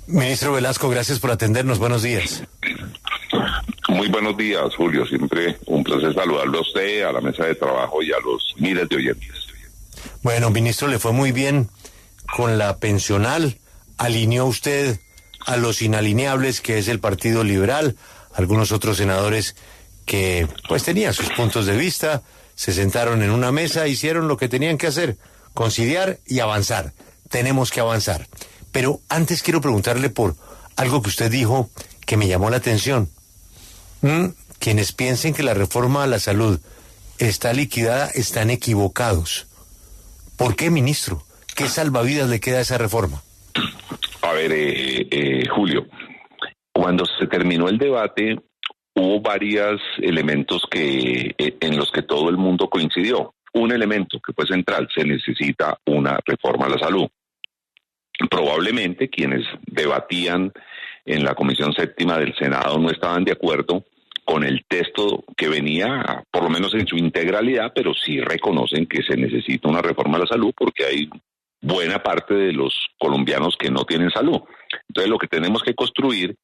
Ministro Velasco, gracias por atendernos. Buenos días. Muy buenos días, Julio. Siempre un placer saludarlo a usted, a la mesa de trabajo y a los miles de oyentes. Bueno, ministro, le fue muy bien con la pensional. Alineó usted a los inalineables, que es el Partido Liberal, algunos otros senadores que pues tenían sus puntos de vista, se sentaron en una mesa, hicieron lo que tenían que hacer, conciliar y avanzar. Tenemos que avanzar. Pero antes quiero preguntarle por algo que usted dijo que me llamó la atención. Quienes piensen que la reforma a la salud está liquidada están equivocados. ¿Por qué, ministro? ¿Qué salvavidas le queda a esa reforma? A ver, Julio, cuando se terminó el debate, hubo varios elementos en los que todo el mundo coincidió. Un elemento que fue central: se necesita una reforma a la salud. Probablemente quienes debatían en la Comisión Séptima del Senado no estaban de acuerdo con el texto que venía, por lo menos en su integralidad, pero sí reconocen que se necesita una reforma a la salud porque hay buena parte de los colombianos que no tienen salud. Entonces lo que tenemos que construir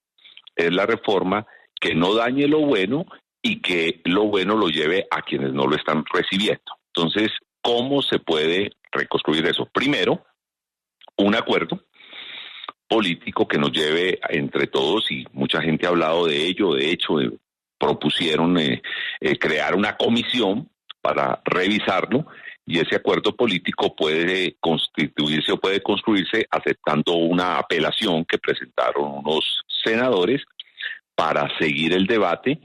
es la reforma que no dañe lo bueno y que lo bueno lo lleve a quienes no lo están recibiendo. Entonces, ¿cómo se puede reconstruir eso? Primero, un acuerdo político que nos lleve entre todos, y mucha gente ha hablado de ello. De hecho, propusieron crear una comisión para revisarlo, y ese acuerdo político puede constituirse o puede construirse aceptando una apelación que presentaron unos senadores para seguir el debate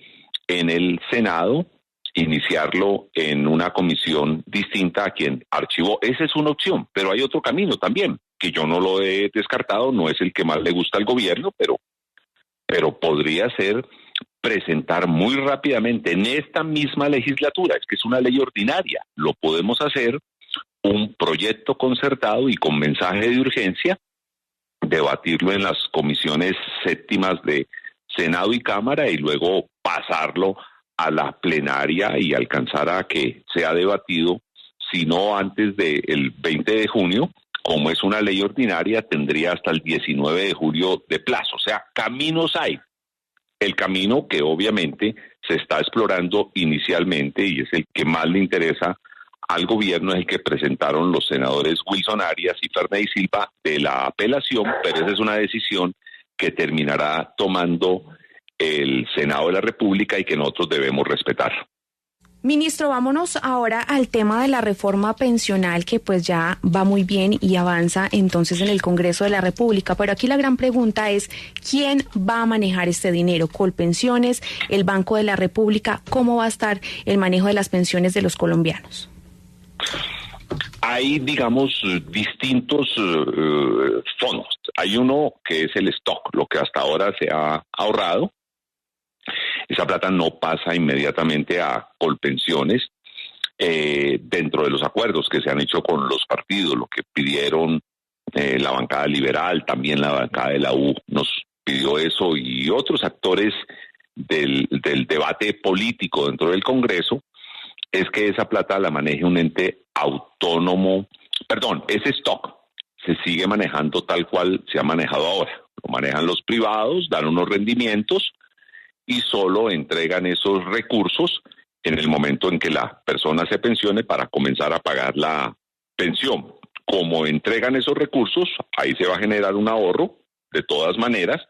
en el Senado, iniciarlo en una comisión distinta a quien archivó. Esa es una opción, pero hay otro camino también, que yo no lo he descartado, no es el que más le gusta al gobierno, pero podría ser presentar muy rápidamente en esta misma legislatura, es que es una ley ordinaria, lo podemos hacer, un proyecto concertado y con mensaje de urgencia, debatirlo en las comisiones séptimas de Senado y Cámara y luego pasarlo a la plenaria y alcanzar a que sea debatido, si no antes del 20 de junio, como es una ley ordinaria, tendría hasta el 19 de julio de plazo. O sea, caminos hay. El camino que obviamente se está explorando inicialmente y es el que más le interesa al gobierno es el que presentaron los senadores Wilson Arias y Fernández Silva de la apelación, pero esa es una decisión que terminará tomando el Senado de la República y que nosotros debemos respetar. Ministro, vámonos ahora al tema de la reforma pensional, que pues ya va muy bien y avanza entonces en el Congreso de la República, pero aquí la gran pregunta es, ¿quién va a manejar este dinero? ¿Colpensiones? ¿El Banco de la República? ¿Cómo va a estar el manejo de las pensiones de los colombianos? Hay, digamos, distintos fondos. Hay uno que es el stock, lo que hasta ahora se ha ahorrado. Esa plata no pasa inmediatamente a Colpensiones. Dentro de los acuerdos que se han hecho con los partidos, lo que pidieron la bancada liberal, también la bancada de la U nos pidió eso, y otros actores del debate político dentro del Congreso, es que esa plata la maneje un ente autónomo. Ese stock se sigue manejando tal cual se ha manejado ahora. Lo manejan los privados, dan unos rendimientos y solo entregan esos recursos en el momento en que la persona se pensione para comenzar a pagar la pensión. Como entregan esos recursos, ahí se va a generar un ahorro. De todas maneras,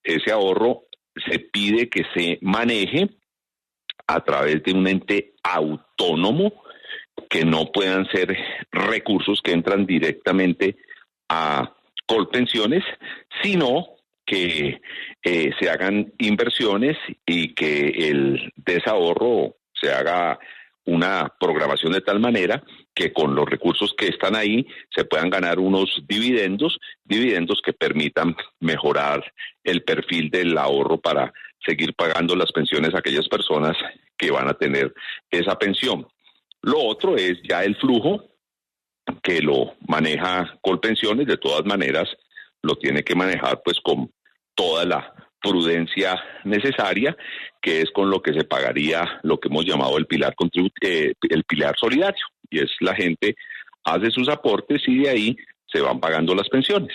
ese ahorro se pide que se maneje a través de un ente autónomo, que no puedan ser recursos que entran directamente a Colpensiones, sino que se hagan inversiones y que el desahorro se haga una programación de tal manera que con los recursos que están ahí se puedan ganar unos dividendos que permitan mejorar el perfil del ahorro para seguir pagando las pensiones a aquellas personas que van a tener esa pensión. Lo otro es ya el flujo, que lo maneja Colpensiones. De todas maneras lo tiene que manejar pues con toda la prudencia necesaria, que es con lo que se pagaría lo que hemos llamado el pilar solidario, y es la gente hace sus aportes y de ahí se van pagando las pensiones.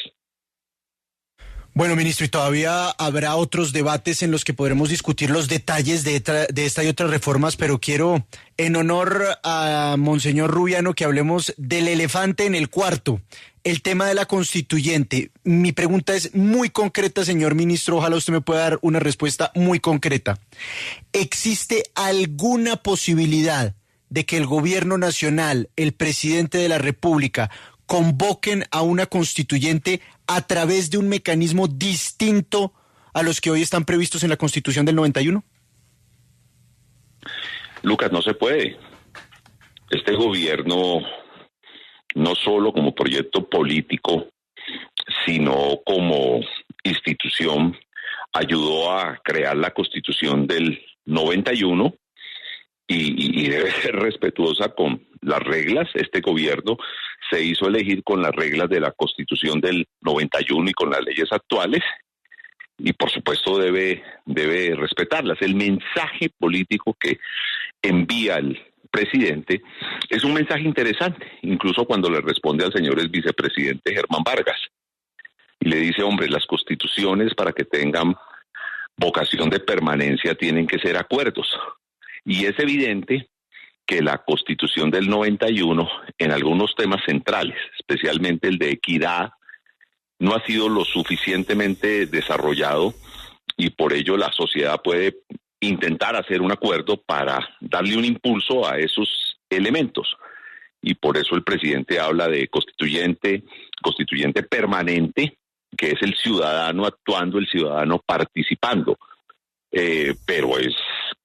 Bueno, ministro, y todavía habrá otros debates en los que podremos discutir los detalles de esta y otras reformas, pero quiero, en honor a Monseñor Rubiano, que hablemos del elefante en el cuarto, el tema de la constituyente. Mi pregunta es muy concreta, señor ministro, ojalá usted me pueda dar una respuesta muy concreta. ¿Existe alguna posibilidad de que el gobierno nacional, el presidente de la República, convoquen a una constituyente a través de un mecanismo distinto a los que hoy están previstos en la Constitución del 91? Lucas, no se puede. Este gobierno, no solo como proyecto político, sino como institución, ayudó a crear la Constitución del 91 y debe ser respetuosa con las reglas. Este gobierno se hizo elegir con las reglas de la Constitución del 91 y con las leyes actuales, y por supuesto debe respetarlas. El mensaje político que envía el presidente es un mensaje interesante, incluso cuando le responde al señor ex vicepresidente Germán Vargas y le dice: hombre, las constituciones, para que tengan vocación de permanencia, tienen que ser acuerdos. Y es evidente que la Constitución del 91, en algunos temas centrales, especialmente el de equidad, no ha sido lo suficientemente desarrollado, y por ello la sociedad puede intentar hacer un acuerdo para darle un impulso a esos elementos. Y por eso el presidente habla de constituyente permanente, que es el ciudadano actuando, el ciudadano participando. Pero es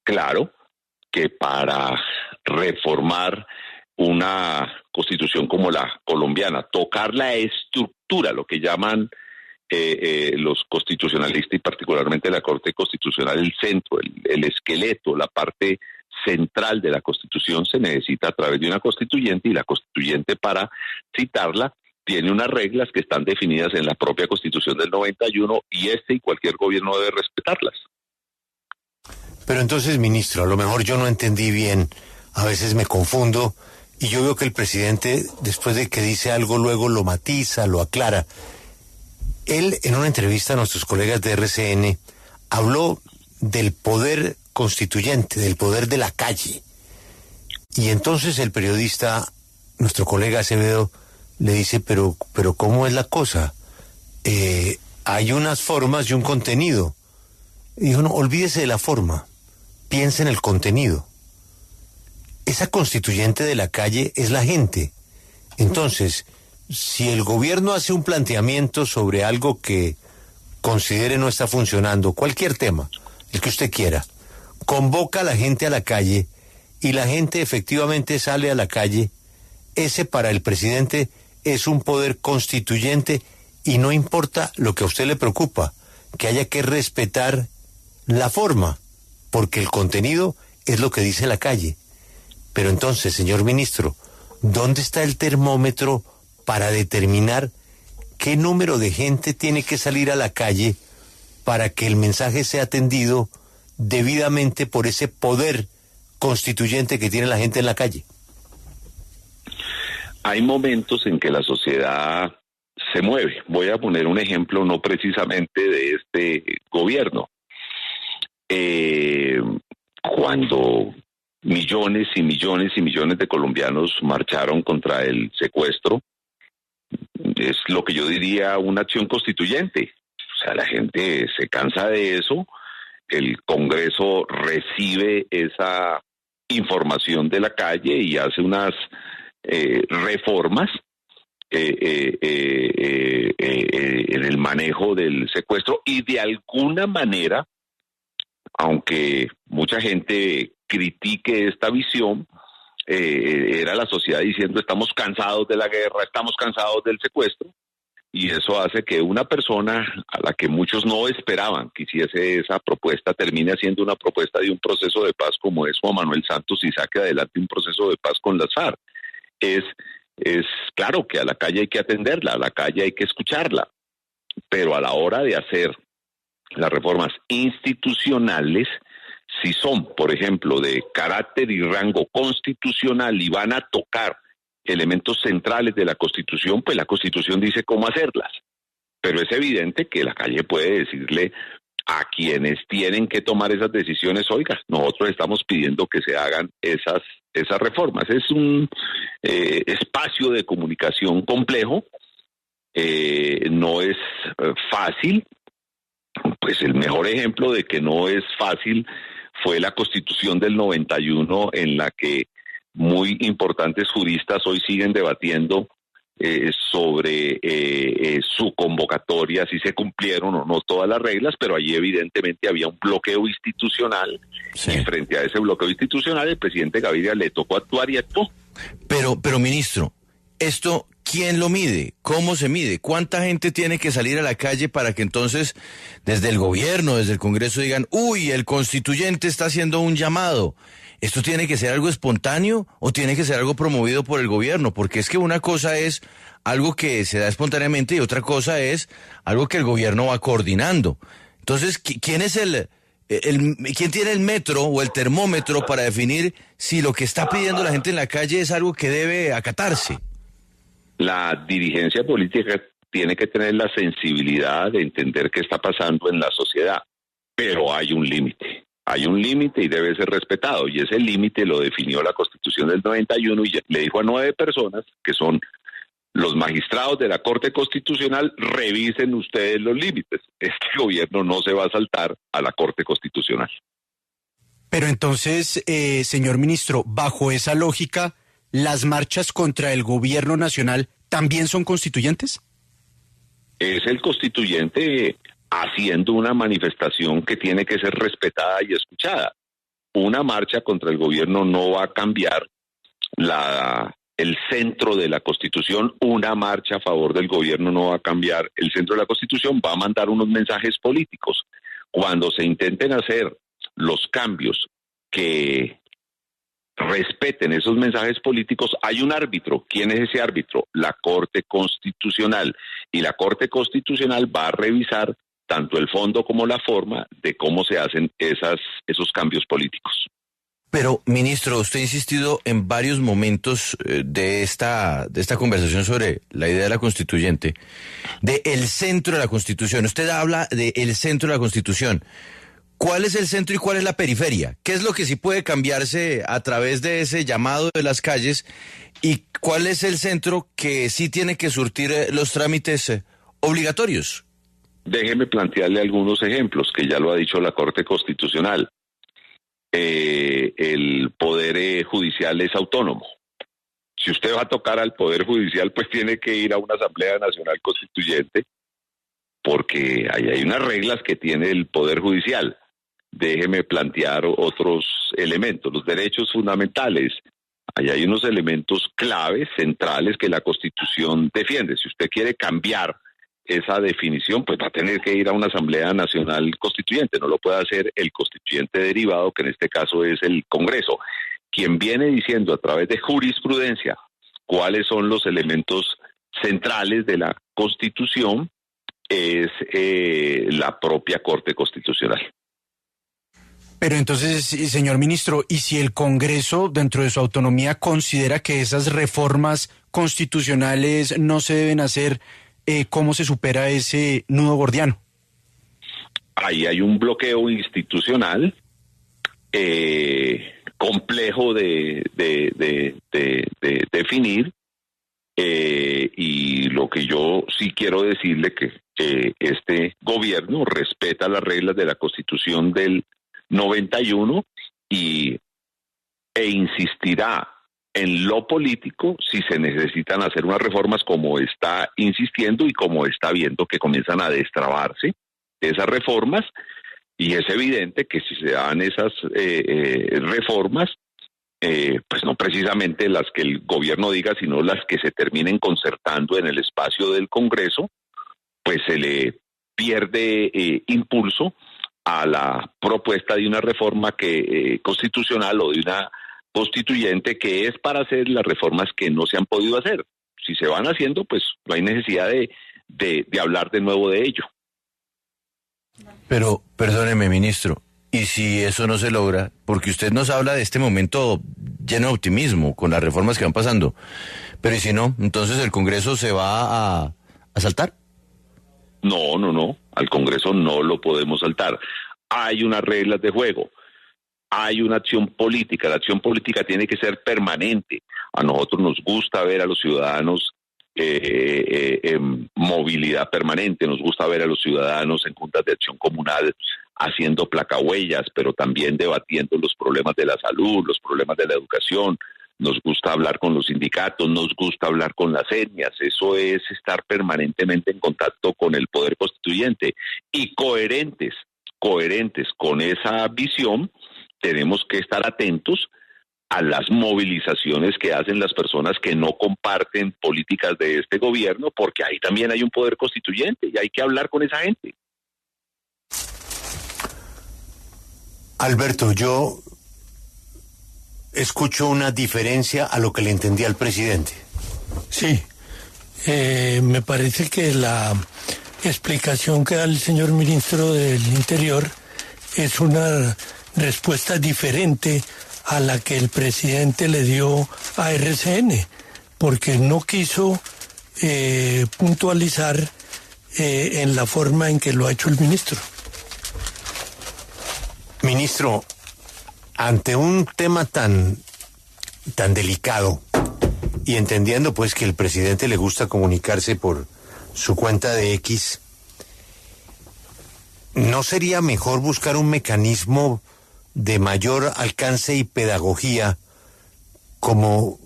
claro que para reformar una constitución como la colombiana, tocar la estructura, lo que llaman los constitucionalistas y particularmente la Corte Constitucional, el centro, el esqueleto, la parte central de la Constitución, se necesita a través de una constituyente, y la constituyente, para citarla, tiene unas reglas que están definidas en la propia Constitución del 91, y este y cualquier gobierno debe respetarlas. Pero entonces, ministro, a lo mejor yo no entendí bien, a veces me confundo, y yo veo que el presidente, después de que dice algo, luego lo matiza, lo aclara. Él, en una entrevista a nuestros colegas de RCN, habló del poder constituyente, del poder de la calle. Y entonces el periodista, nuestro colega Acevedo, le dice: pero ¿cómo es la cosa? Hay unas formas y un contenido. Y dijo: no, olvídese de la forma, piense en el contenido. Esa constituyente de la calle es la gente. Entonces, si el gobierno hace un planteamiento sobre algo que considere no está funcionando, cualquier tema, el que usted quiera, convoca a la gente a la calle y la gente efectivamente sale a la calle, ese para el presidente es un poder constituyente, y no importa lo que a usted le preocupa, que haya que respetar la forma, porque el contenido es lo que dice la calle. Pero entonces, señor ministro, ¿dónde está el termómetro para determinar qué número de gente tiene que salir a la calle para que el mensaje sea atendido debidamente por ese poder constituyente que tiene la gente en la calle? Hay momentos en que la sociedad se mueve. Voy a poner un ejemplo no precisamente de este gobierno. Cuando millones y millones y millones de colombianos marcharon contra el secuestro, es lo que yo diría una acción constituyente. O sea, la gente se cansa de eso, el Congreso recibe esa información de la calle y hace unas reformas en el manejo del secuestro, y de alguna manera, aunque mucha gente critique esta visión, era la sociedad diciendo: estamos cansados de la guerra, estamos cansados del secuestro, y eso hace que una persona a la que muchos no esperaban que hiciese esa propuesta termine haciendo una propuesta de un proceso de paz, como es Juan Manuel Santos, y saque adelante un proceso de paz con las FARC. Es claro que a la calle hay que atenderla, a la calle hay que escucharla, pero a la hora de hacer las reformas institucionales, si son, por ejemplo, de carácter y rango constitucional y van a tocar elementos centrales de la Constitución, pues la Constitución dice cómo hacerlas. pero es evidente que la calle puede decirle a quienes tienen que tomar esas decisiones, oiga, nosotros estamos pidiendo que se hagan esas reformas. Es un espacio de comunicación complejo, no es fácil. Pues el mejor ejemplo de que no es fácil fue la Constitución del 91, en la que muy importantes juristas hoy siguen debatiendo sobre su convocatoria, si se cumplieron o no todas las reglas, pero allí evidentemente había un bloqueo institucional, sí. Y frente a ese bloqueo institucional el presidente Gaviria le tocó actuar y actuó. Pero ministro, esto, ¿quién lo mide? ¿Cómo se mide? ¿Cuánta gente tiene que salir a la calle para que entonces desde el gobierno, desde el Congreso digan, uy, el constituyente está haciendo un llamado? ¿Esto tiene que ser algo espontáneo o tiene que ser algo promovido por el gobierno? Porque es que una cosa es algo que se da espontáneamente y otra cosa es algo que el gobierno va coordinando. Entonces, ¿quién es quién tiene el metro o el termómetro para definir si lo que está pidiendo la gente en la calle es algo que debe acatarse? La dirigencia política tiene que tener la sensibilidad de entender qué está pasando en la sociedad, pero hay un límite. Hay un límite y debe ser respetado, y ese límite lo definió la Constitución del 91 y le dijo a 9 personas, que son los magistrados de la Corte Constitucional, revisen ustedes los límites. Este gobierno no se va a saltar a la Corte Constitucional. Pero entonces, señor ministro, bajo esa lógica, ¿las marchas contra el gobierno nacional también son constituyentes? Es el constituyente haciendo una manifestación que tiene que ser respetada y escuchada. Una marcha contra el gobierno no va a cambiar el centro de la Constitución, una marcha a favor del gobierno no va a cambiar el centro de la Constitución, va a mandar unos mensajes políticos. Cuando se intenten hacer los cambios que respeten esos mensajes políticos, hay un árbitro. ¿Quién es ese árbitro? La Corte Constitucional. Y la Corte Constitucional va a revisar tanto el fondo como la forma de cómo se hacen esos cambios políticos. Pero, ministro, usted ha insistido en varios momentos de esta conversación sobre la idea de la constituyente, de el centro de la Constitución. Usted habla de el centro de la Constitución. ¿Cuál es el centro y cuál es la periferia? ¿Qué es lo que sí puede cambiarse a través de ese llamado de las calles? ¿Y cuál es el centro que sí tiene que surtir los trámites obligatorios? Déjeme plantearle algunos ejemplos, que ya lo ha dicho la Corte Constitucional. El Poder Judicial es autónomo. Si usted va a tocar al Poder Judicial, pues tiene que ir a una Asamblea Nacional Constituyente, porque ahí hay unas reglas que tiene el Poder Judicial. Déjeme plantear otros elementos, los derechos fundamentales. Ahí hay unos elementos claves, centrales, que la Constitución defiende. Si usted quiere cambiar esa definición, pues va a tener que ir a una Asamblea Nacional Constituyente. No lo puede hacer el constituyente derivado, que en este caso es el Congreso. Quien viene diciendo a través de jurisprudencia cuáles son los elementos centrales de la Constitución es la propia Corte Constitucional. Pero entonces, señor ministro, ¿y si el Congreso, dentro de su autonomía, considera que esas reformas constitucionales no se deben hacer, cómo se supera ese nudo gordiano? Ahí hay un bloqueo institucional complejo de definir, y lo que yo sí quiero decirle que este gobierno respeta las reglas de la Constitución del 91 e insistirá en lo político si se necesitan hacer unas reformas, como está insistiendo y como está viendo que comienzan a destrabarse esas reformas, y es evidente que si se dan esas reformas, pues no precisamente las que el gobierno diga, sino las que se terminen concertando en el espacio del Congreso, pues se le pierde impulso a la propuesta de una reforma constitucional o de una constituyente, que es para hacer las reformas que no se han podido hacer. Si se van haciendo, pues no hay necesidad de hablar de nuevo de ello. Pero, perdóneme, ministro, ¿y si eso no se logra? Porque usted nos habla de este momento lleno de optimismo con las reformas que van pasando, pero ¿y si no? Entonces el Congreso se va a saltar. No. Al Congreso no lo podemos saltar. Hay unas reglas de juego. Hay una acción política. La acción política tiene que ser permanente. A nosotros nos gusta ver a los ciudadanos en movilidad permanente. Nos gusta ver a los ciudadanos en juntas de acción comunal haciendo placahuellas, pero también debatiendo los problemas de la salud, los problemas de la educación. Nos gusta hablar con los sindicatos, nos gusta hablar con las etnias. Eso es estar permanentemente en contacto con el poder constituyente y coherentes con esa visión. Tenemos que estar atentos a las movilizaciones que hacen las personas que no comparten políticas de este gobierno, porque ahí también hay un poder constituyente y hay que hablar con esa gente. Alberto, yo escucho una diferencia a lo que le entendí al presidente. Sí, me parece que la explicación que da el señor ministro del Interior es una respuesta diferente a la que el presidente le dio a RCN, porque no quiso puntualizar en la forma en que lo ha hecho el ministro. Ministro, ante un tema tan delicado y entendiendo pues que el presidente le gusta comunicarse por su cuenta de X, ¿no sería mejor buscar un mecanismo de mayor alcance y pedagogía como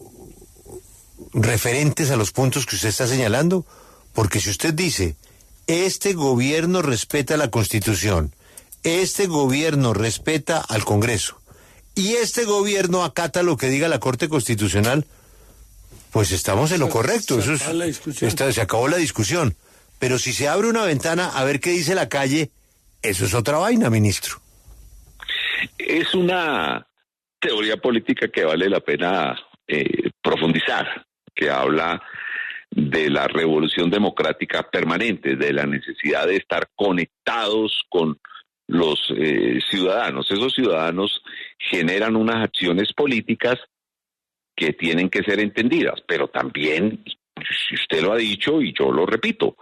referentes a los puntos que usted está señalando? Porque si usted dice, este gobierno respeta la Constitución, este gobierno respeta al Congreso y este gobierno acata lo que diga la Corte Constitucional, pues estamos en lo correcto. Se acabó la discusión. Pero si se abre una ventana a ver qué dice la calle, eso es otra vaina, ministro. Es una teoría política que vale la pena profundizar, que habla de la revolución democrática permanente, de la necesidad de estar conectados con los ciudadanos. Esos ciudadanos generan unas acciones políticas que tienen que ser entendidas, pero también, si usted lo ha dicho y yo lo repito,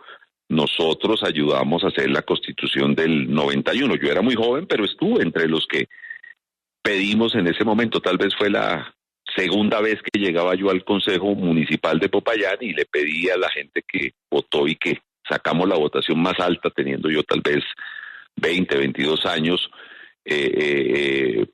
nosotros ayudamos a hacer la Constitución del 91. Yo era muy joven, pero estuve entre los que pedimos en ese momento. Tal vez fue la segunda vez que llegaba yo al Consejo Municipal de Popayán y le pedí a la gente que votó y que sacamos la votación más alta, teniendo yo tal vez 20, 22 años,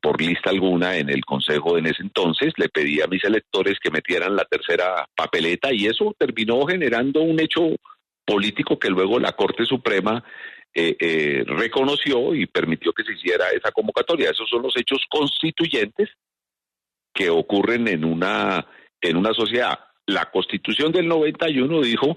por lista alguna en el Consejo en ese entonces. Le pedí a mis electores que metieran la tercera papeleta y eso terminó generando un hecho político que luego la Corte Suprema reconoció y permitió que se hiciera esa convocatoria. Esos son los hechos constituyentes que ocurren en una sociedad. La Constitución del 91 dijo: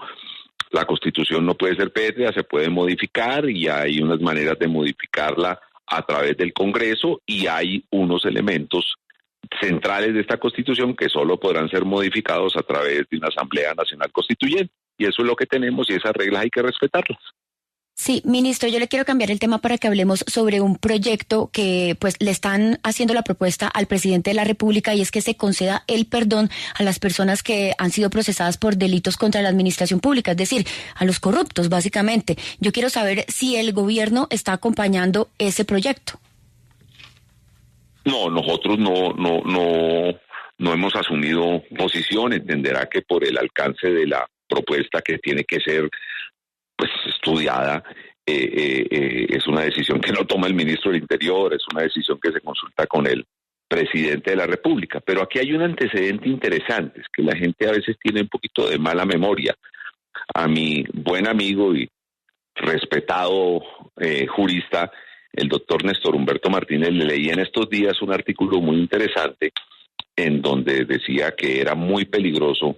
la Constitución no puede ser pétrea, se puede modificar y hay unas maneras de modificarla a través del Congreso y hay unos elementos centrales de esta Constitución que solo podrán ser modificados a través de una Asamblea Nacional Constituyente. Y eso es lo que tenemos y esas reglas hay que respetarlas. Sí, ministro, yo le quiero cambiar el tema para que hablemos sobre un proyecto que pues le están haciendo la propuesta al presidente de la República, y es que se conceda el perdón a las personas que han sido procesadas por delitos contra la administración pública, es decir, a los corruptos, básicamente. Yo quiero saber si el gobierno está acompañando ese proyecto. No, nosotros no hemos asumido posición. Entenderá que por el alcance de la propuesta, que tiene que ser pues estudiada, es una decisión que no toma el ministro del Interior, es una decisión que se consulta con el presidente de la República. Pero aquí hay un antecedente interesante, es que la gente a veces tiene un poquito de mala memoria. A mi buen amigo y respetado jurista, el doctor Néstor Humberto Martínez, le leí en estos días un artículo muy interesante en donde decía que era muy peligroso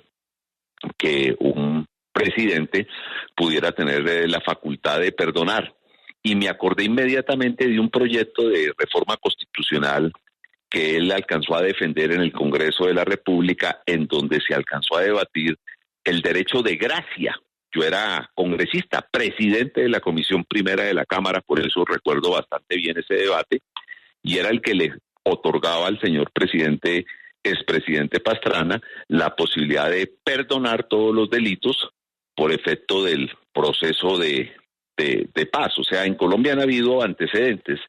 que un presidente pudiera tener la facultad de perdonar. Y me acordé inmediatamente de un proyecto de reforma constitucional que él alcanzó a defender en el Congreso de la República, en donde se alcanzó a debatir el derecho de gracia. Yo era congresista, presidente de la Comisión Primera de la Cámara, por eso recuerdo bastante bien ese debate, y era el que le otorgaba al señor presidente, expresidente Pastrana, la posibilidad de perdonar todos los delitos por efecto del proceso de de paz. O sea, en Colombia han habido antecedentes.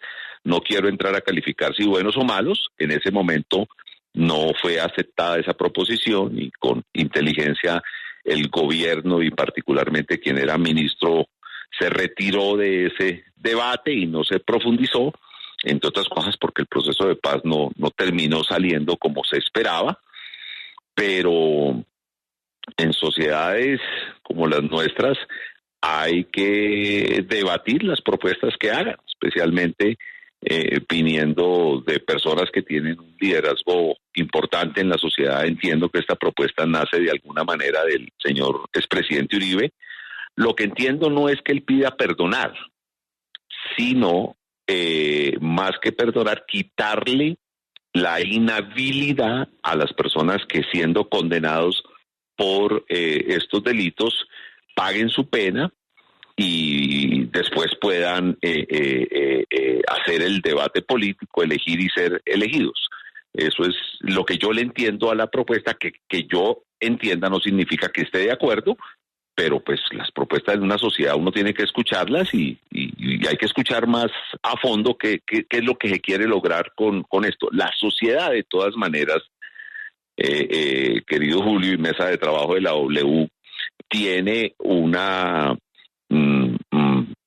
No quiero entrar a calificar si buenos o malos. En ese momento no fue aceptada esa proposición y con inteligencia el gobierno y particularmente quien era ministro se retiró de ese debate y no se profundizó, entre otras cosas porque el proceso de paz no terminó saliendo como se esperaba, pero en sociedades como las nuestras hay que debatir las propuestas que hagan, especialmente viniendo de personas que tienen un liderazgo importante en la sociedad. Entiendo que esta propuesta nace de alguna manera del señor expresidente Uribe. Lo que entiendo no es que él pida perdonar, sino más que perdonar, quitarle la inhabilidad a las personas que siendo condenados por estos delitos paguen su pena y después puedan hacer el debate político, elegir y ser elegidos. Eso es lo que yo le entiendo a la propuesta. Que yo entienda no significa que esté de acuerdo, pero pues las propuestas de una sociedad uno tiene que escucharlas y hay que escuchar más a fondo qué es lo que se quiere lograr con esto. La sociedad, de todas maneras, querido Julio y mesa de trabajo de la W, tiene una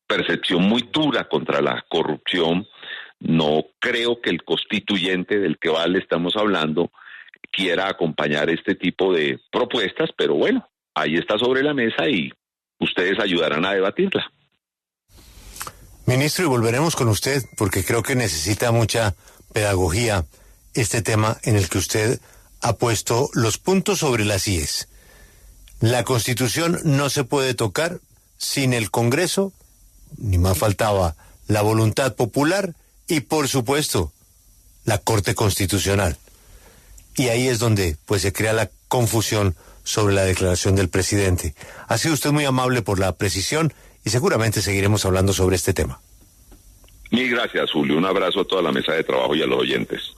percepción muy dura contra la corrupción. No creo que el constituyente del que le estamos hablando quiera acompañar este tipo de propuestas, pero bueno, ahí está sobre la mesa y ustedes ayudarán a debatirla. Ministro, y volveremos con usted porque creo que necesita mucha pedagogía este tema en el que usted ha puesto los puntos sobre las íes. La Constitución no se puede tocar sin el Congreso, ni más faltaba la voluntad popular y, por supuesto, la Corte Constitucional. Y ahí es donde pues se crea la confusión sobre la declaración del presidente. Ha sido usted muy amable por la precisión y seguramente seguiremos hablando sobre este tema. Mil gracias, Julio. Un abrazo a toda la mesa de trabajo y a los oyentes.